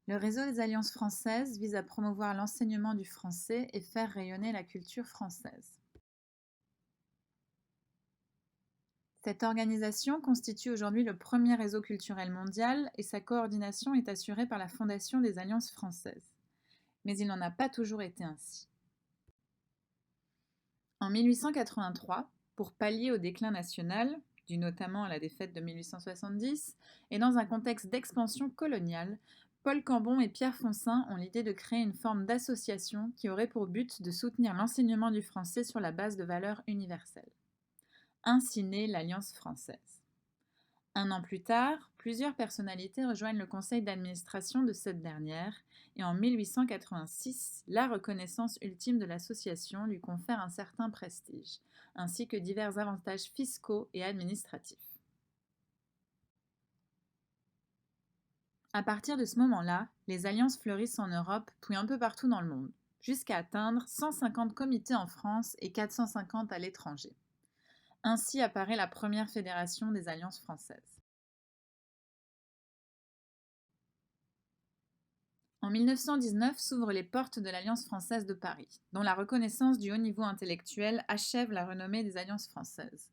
Le réseau des Alliances françaises vise à promouvoir l'enseignement du français et faire rayonner la culture française. Cette organisation constitue aujourd'hui le premier réseau culturel mondial et sa coordination est assurée par la Fondation des Alliances françaises. Mais il n'en a pas toujours été ainsi. En 1883, pour pallier au déclin national, dû notamment à la défaite de 1870, et dans un contexte d'expansion coloniale, Paul Cambon et Pierre Foncin ont l'idée de créer une forme d'association qui aurait pour but de soutenir l'enseignement du français sur la base de valeurs universelles. Ainsi naît l'Alliance française. Un an plus tard, plusieurs personnalités rejoignent le conseil d'administration de cette dernière et en 1886, la reconnaissance ultime de l'association lui confère un certain prestige, ainsi que divers avantages fiscaux et administratifs. À partir de ce moment-là, les alliances fleurissent en Europe puis un peu partout dans le monde, jusqu'à atteindre 150 comités en France et 450 à l'étranger. Ainsi apparaît la première fédération des alliances françaises. En 1919 s'ouvrent les portes de l'Alliance française de Paris, dont la reconnaissance du haut niveau intellectuel achève la renommée des alliances françaises.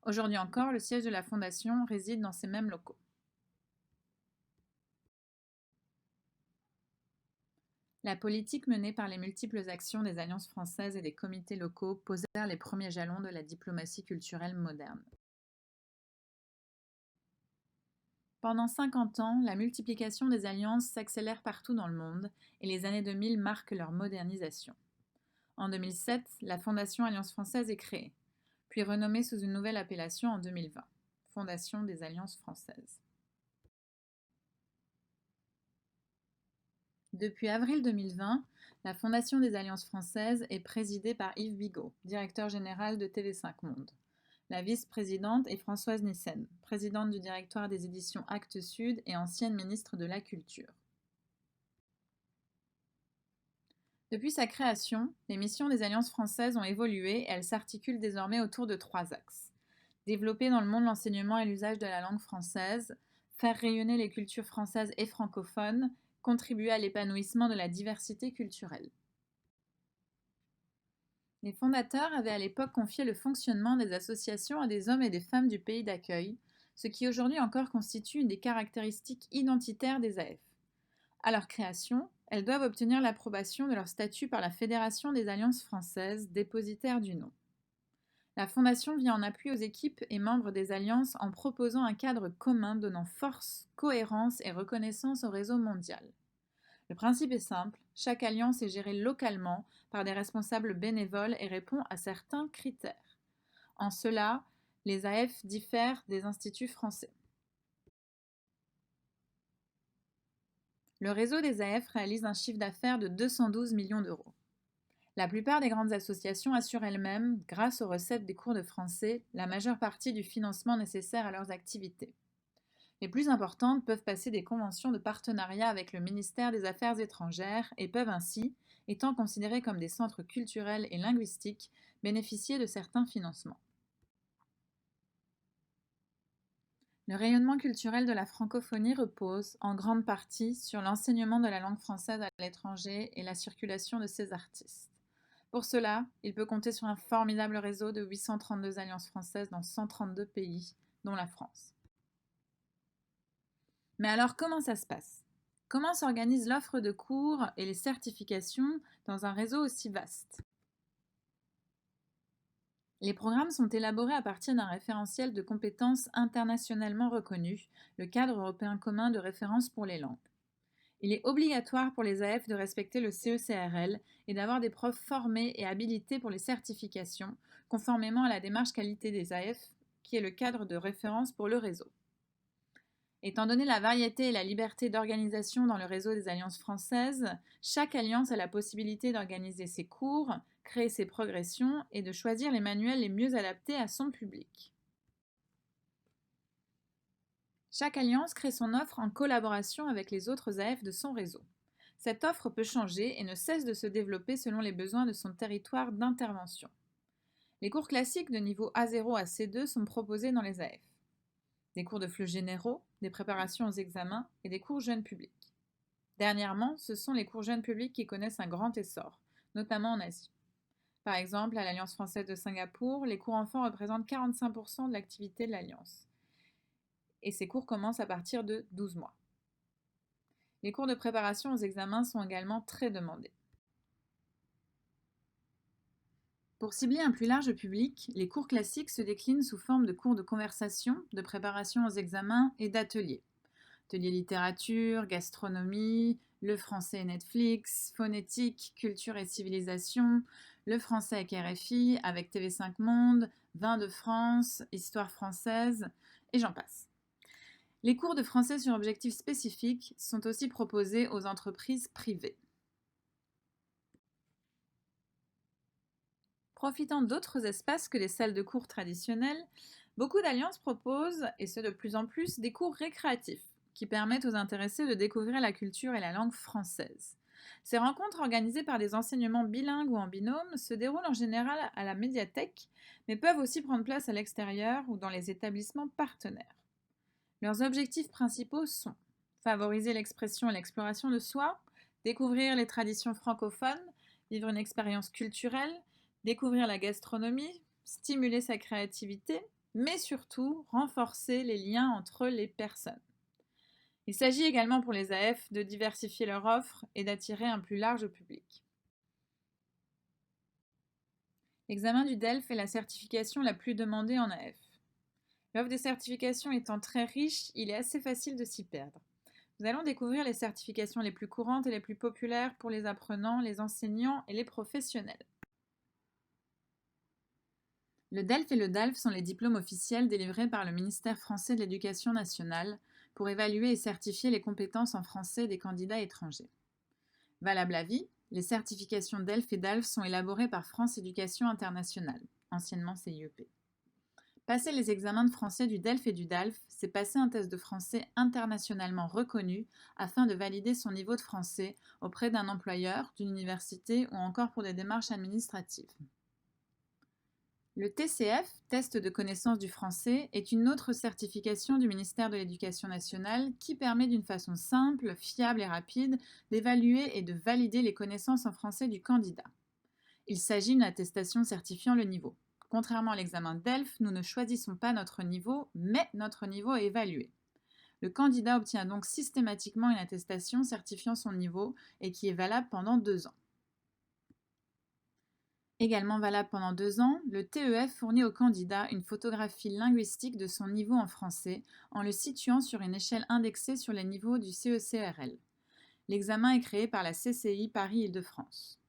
Aujourd'hui encore, le siège de la Fondation réside dans ces mêmes locaux. La politique menée par les multiples actions des alliances françaises et des comités locaux posèrent les premiers jalons de la diplomatie culturelle moderne. Pendant 50 ans, la multiplication des alliances s'accélère partout dans le monde et les années 2000 marquent leur modernisation. En 2007, la Fondation Alliance française est créée, puis renommée sous une nouvelle appellation en 2020, Fondation des Alliances françaises. Depuis avril 2020, la Fondation des Alliances françaises est présidée par Yves Bigot, directeur général de TV5 Monde. La vice-présidente est Françoise Nissen, présidente du directoire des éditions Actes Sud et ancienne ministre de la Culture. Depuis sa création, les missions des Alliances françaises ont évolué et elles s'articulent désormais autour de 3 axes. Développer dans le monde l'enseignement et l'usage de la langue française, faire rayonner les cultures françaises et francophones, contribuer à l'épanouissement de la diversité culturelle. Les fondateurs avaient à l'époque confié le fonctionnement des associations à des hommes et des femmes du pays d'accueil, ce qui aujourd'hui encore constitue une des caractéristiques identitaires des AF. À leur création, elles doivent obtenir l'approbation de leur statut par la Fédération des Alliances françaises, dépositaire du nom. La Fondation vient en appui aux équipes et membres des alliances en proposant un cadre commun donnant force, cohérence et reconnaissance au réseau mondial. Le principe est simple, chaque alliance est gérée localement par des responsables bénévoles et répond à certains critères. En cela, les AF diffèrent des instituts français. Le réseau des AF réalise un chiffre d'affaires de 212 millions d'euros. La plupart des grandes associations assurent elles-mêmes, grâce aux recettes des cours de français, la majeure partie du financement nécessaire à leurs activités. Les plus importantes peuvent passer des conventions de partenariat avec le ministère des Affaires étrangères et peuvent ainsi, étant considérées comme des centres culturels et linguistiques, bénéficier de certains financements. Le rayonnement culturel de la francophonie repose, en grande partie, sur l'enseignement de la langue française à l'étranger et la circulation de ses artistes. Pour cela, il peut compter sur un formidable réseau de 832 alliances françaises dans 132 pays, dont la France. Mais alors, comment ça se passe? Comment s'organise l'offre de cours et les certifications dans un réseau aussi vaste? Les programmes sont élaborés à partir d'un référentiel de compétences internationalement reconnu, le cadre européen commun de référence pour les langues. Il est obligatoire pour les AF de respecter le CECRL et d'avoir des profs formés et habilités pour les certifications, conformément à la démarche qualité des AF, qui est le cadre de référence pour le réseau. Étant donné la variété et la liberté d'organisation dans le réseau des alliances françaises, chaque alliance a la possibilité d'organiser ses cours, créer ses progressions et de choisir les manuels les mieux adaptés à son public. Chaque alliance crée son offre en collaboration avec les autres AF de son réseau. Cette offre peut changer et ne cesse de se développer selon les besoins de son territoire d'intervention. Les cours classiques de niveau A0 à C2 sont proposés dans les AF. Des cours de flux généraux, des préparations aux examens et des cours jeunes publics. Dernièrement, ce sont les cours jeunes publics qui connaissent un grand essor, notamment en Asie. Par exemple, à l'Alliance française de Singapour, les cours enfants représentent 45% de l'activité de l'Alliance. Et ces cours commencent à partir de 12 mois. Les cours de préparation aux examens sont également très demandés. Pour cibler un plus large public, les cours classiques se déclinent sous forme de cours de conversation, de préparation aux examens et d'ateliers. Ateliers littérature, gastronomie, le français et Netflix, phonétique, culture et civilisation, le français avec RFI, avec TV5 Monde, Vin de France, histoire française, et j'en passe. Les cours de français sur objectifs spécifiques sont aussi proposés aux entreprises privées. Profitant d'autres espaces que les salles de cours traditionnelles, beaucoup d'alliances proposent, et ce de plus en plus, des cours récréatifs qui permettent aux intéressés de découvrir la culture et la langue française. Ces rencontres organisées par des enseignements bilingues ou en binôme se déroulent en général à la médiathèque, mais peuvent aussi prendre place à l'extérieur ou dans les établissements partenaires. Leurs objectifs principaux sont favoriser l'expression et l'exploration de soi, découvrir les traditions francophones, vivre une expérience culturelle, découvrir la gastronomie, stimuler sa créativité, mais surtout renforcer les liens entre les personnes. Il s'agit également pour les AF de diversifier leur offre et d'attirer un plus large public. L'examen du DELF est la certification la plus demandée en AF. L'offre des certifications étant très riche, il est assez facile de s'y perdre. Nous allons découvrir les certifications les plus courantes et les plus populaires pour les apprenants, les enseignants et les professionnels. Le DELF et le DALF sont les diplômes officiels délivrés par le ministère français de l'Éducation nationale pour évaluer et certifier les compétences en français des candidats étrangers. Valables à vie, les certifications DELF et DALF sont élaborées par France Éducation Internationale, anciennement CIEP. Passer les examens de français du DELF et du DALF, c'est passer un test de français internationalement reconnu afin de valider son niveau de français auprès d'un employeur, d'une université ou encore pour des démarches administratives. Le TCF, test de connaissance du français, est une autre certification du ministère de l'Éducation nationale qui permet d'une façon simple, fiable et rapide d'évaluer et de valider les connaissances en français du candidat. Il s'agit d'une attestation certifiant le niveau. Contrairement à l'examen DELF, nous ne choisissons pas notre niveau, mais notre niveau est évalué. Le candidat obtient donc systématiquement une attestation certifiant son niveau et qui est valable pendant 2 ans. Également valable pendant 2 ans, le TEF fournit au candidat une photographie linguistique de son niveau en français en le situant sur une échelle indexée sur les niveaux du CECRL. L'examen est créé par la CCI Paris-Île-de-France.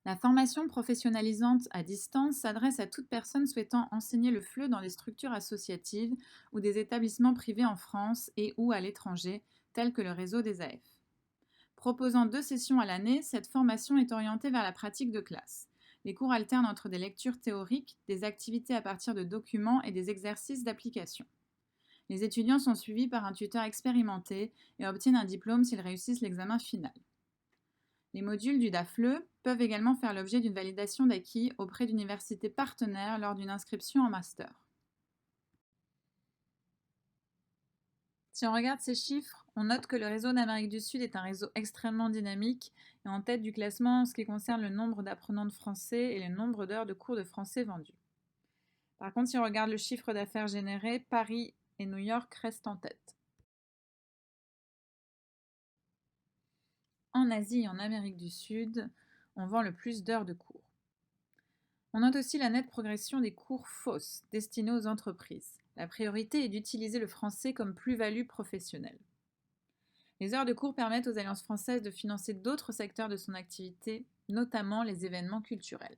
La formation professionnalisante à distance s'adresse à toute personne souhaitant enseigner le FLE dans des structures associatives ou des établissements privés en France et ou à l'étranger, tels que le réseau des AF. Proposant 2 sessions à l'année, cette formation est orientée vers la pratique de classe. Les cours alternent entre des lectures théoriques, des activités à partir de documents et des exercices d'application. Les étudiants sont suivis par un tuteur expérimenté et obtiennent un diplôme s'ils réussissent l'examen final. Les modules du DAFLE peuvent également faire l'objet d'une validation d'acquis auprès d'universités partenaires lors d'une inscription en master. Si on regarde ces chiffres, on note que le réseau d'Amérique du Sud est un réseau extrêmement dynamique et en tête du classement en ce qui concerne le nombre d'apprenants de français et le nombre d'heures de cours de français vendus. Par contre, si on regarde le chiffre d'affaires généré, Paris et New York restent en tête. En Asie et en Amérique du Sud, on vend le plus d'heures de cours. On note aussi la nette progression des cours FOSS destinés aux entreprises. La priorité est d'utiliser le français comme plus-value professionnelle. Les heures de cours permettent aux alliances françaises de financer d'autres secteurs de son activité, notamment les événements culturels.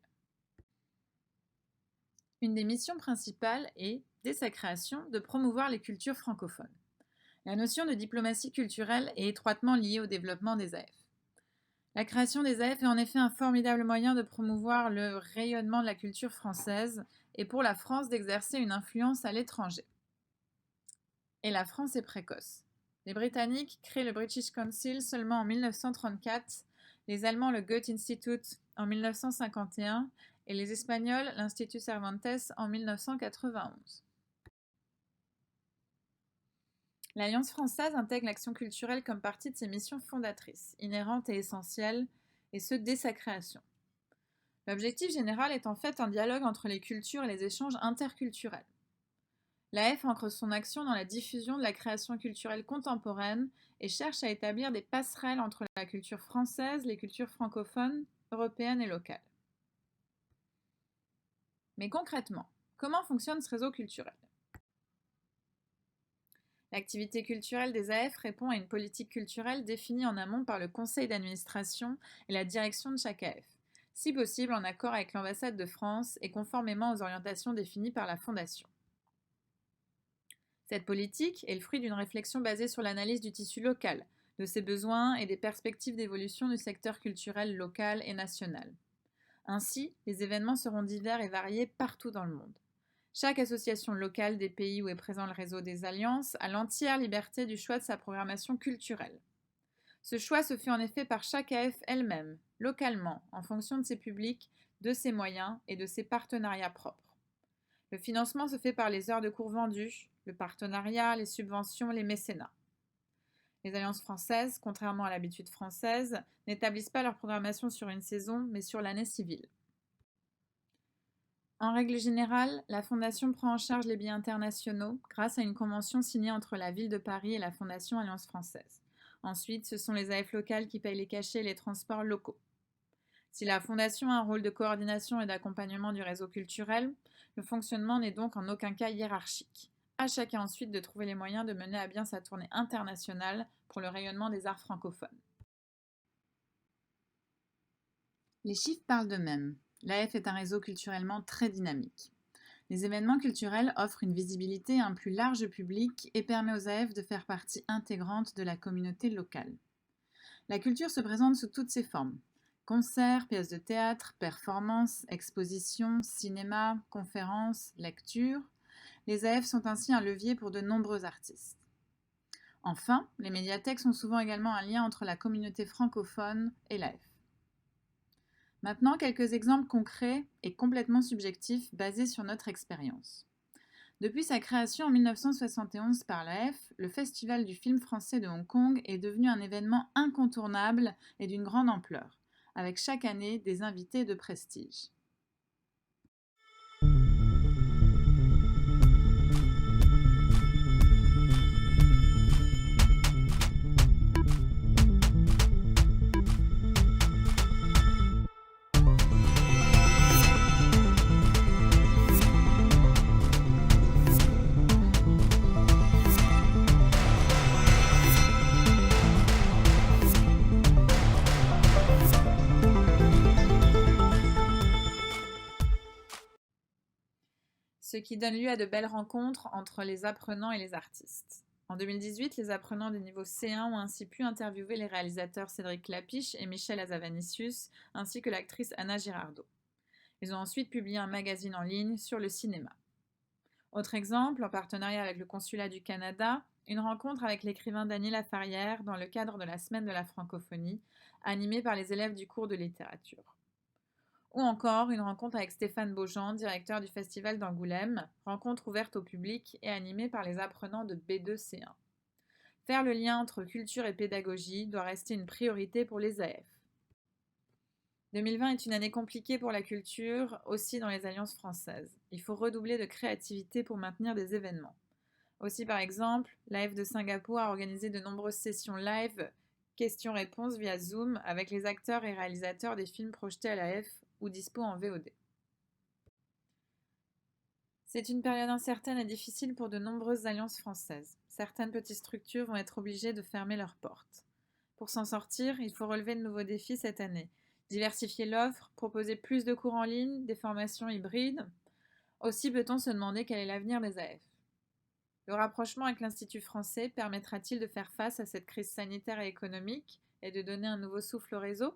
Une des missions principales est, dès sa création, de promouvoir les cultures francophones. La notion de diplomatie culturelle est étroitement liée au développement des AF. La création des AF est en effet un formidable moyen de promouvoir le rayonnement de la culture française et pour la France d'exercer une influence à l'étranger. Et la France est précoce. Les Britanniques créent le British Council seulement en 1934, les Allemands le Goethe Institute en 1951 et les Espagnols l'Institut Cervantes en 1991. L'Alliance française intègre l'action culturelle comme partie de ses missions fondatrices, inhérentes et essentielles, et ce dès sa création. L'objectif général est en fait un dialogue entre les cultures et les échanges interculturels. L'AF ancre son action dans la diffusion de la création culturelle contemporaine et cherche à établir des passerelles entre la culture française, les cultures francophones, européennes et locales. Mais concrètement, comment fonctionne ce réseau culturel? L'activité culturelle des AF répond à une politique culturelle définie en amont par le conseil d'administration et la direction de chaque AF, si possible en accord avec l'ambassade de France et conformément aux orientations définies par la Fondation. Cette politique est le fruit d'une réflexion basée sur l'analyse du tissu local, de ses besoins et des perspectives d'évolution du secteur culturel local et national. Ainsi, les événements seront divers et variés partout dans le monde. Chaque association locale des pays où est présent le réseau des alliances a l'entière liberté du choix de sa programmation culturelle. Ce choix se fait en effet par chaque AF elle-même, localement, en fonction de ses publics, de ses moyens et de ses partenariats propres. Le financement se fait par les heures de cours vendues, le partenariat, les subventions, les mécénats. Les alliances françaises, contrairement à l'habitude française, n'établissent pas leur programmation sur une saison, mais sur l'année civile. En règle générale, la Fondation prend en charge les billets internationaux grâce à une convention signée entre la ville de Paris et la Fondation Alliance française. Ensuite, ce sont les AF locales qui payent les cachets et les transports locaux. Si la Fondation a un rôle de coordination et d'accompagnement du réseau culturel, le fonctionnement n'est donc en aucun cas hiérarchique. À chacun ensuite de trouver les moyens de mener à bien sa tournée internationale pour le rayonnement des arts francophones. Les chiffres parlent d'eux-mêmes. L'AF est un réseau culturellement très dynamique. Les événements culturels offrent une visibilité à un plus large public et permettent aux AF de faire partie intégrante de la communauté locale. La culture se présente sous toutes ses formes. Concerts, pièces de théâtre, performances, expositions, cinéma, conférences, lectures. Les AF sont ainsi un levier pour de nombreux artistes. Enfin, les médiathèques sont souvent également un lien entre la communauté francophone et l'AF. Maintenant, quelques exemples concrets et complètement subjectifs basés sur notre expérience. Depuis sa création en 1971 par l'AF, le Festival du film français de Hong Kong est devenu un événement incontournable et d'une grande ampleur, avec chaque année des invités de prestige. Ce qui donne lieu à de belles rencontres entre les apprenants et les artistes. En 2018, les apprenants des niveaux C1 ont ainsi pu interviewer les réalisateurs Cédric Clapiche et Michel Hazanavicius, ainsi que l'actrice Anna Girardot. Ils ont ensuite publié un magazine en ligne sur le cinéma. Autre exemple, en partenariat avec le Consulat du Canada, une rencontre avec l'écrivain Dany Laferrière dans le cadre de la Semaine de la francophonie, animée par les élèves du cours de littérature. Ou encore une rencontre avec Stéphane Beaujean, directeur du Festival d'Angoulême, rencontre ouverte au public et animée par les apprenants de B2-C1. Faire le lien entre culture et pédagogie doit rester une priorité pour les AF. 2020 est une année compliquée pour la culture, aussi dans les alliances françaises. Il faut redoubler de créativité pour maintenir des événements. Aussi par exemple, l'AF de Singapour a organisé de nombreuses sessions live, questions-réponses via Zoom avec les acteurs et réalisateurs des films projetés à l'AF ou dispo en VOD. C'est une période incertaine et difficile pour de nombreuses alliances françaises. Certaines petites structures vont être obligées de fermer leurs portes. Pour s'en sortir, il faut relever de nouveaux défis cette année. Diversifier l'offre, proposer plus de cours en ligne, des formations hybrides. Aussi peut-on se demander quel est l'avenir des AF. Le rapprochement avec l'Institut français permettra-t-il de faire face à cette crise sanitaire et économique et de donner un nouveau souffle au réseau ?